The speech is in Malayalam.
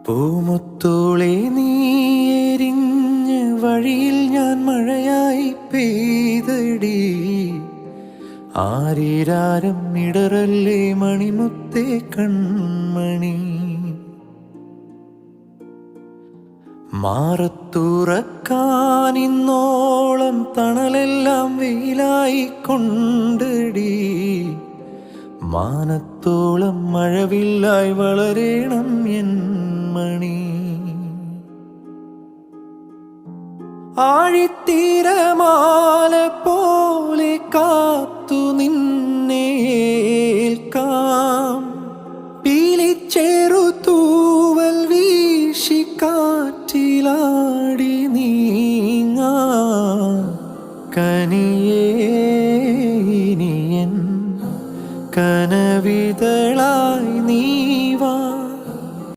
പൂമുത്തോളെ നീ എരിഞ്ഞ് വഴിയിൽ ഞാൻ മഴയായി പെയ്തടി. ആരീരാരം ഇടറല്ലേ മണിമുത്തേ കൺമണി. മാറത്തുറക്കാനിന്നോളം തണലെല്ലാം വെയിലായി കൊണ്ടടി. മാനത്തോളം മഴവില്ലായി വളരേണം എൻ മണി. ആഴിത്തീരമാല പോലെ കാത്തു നിൻ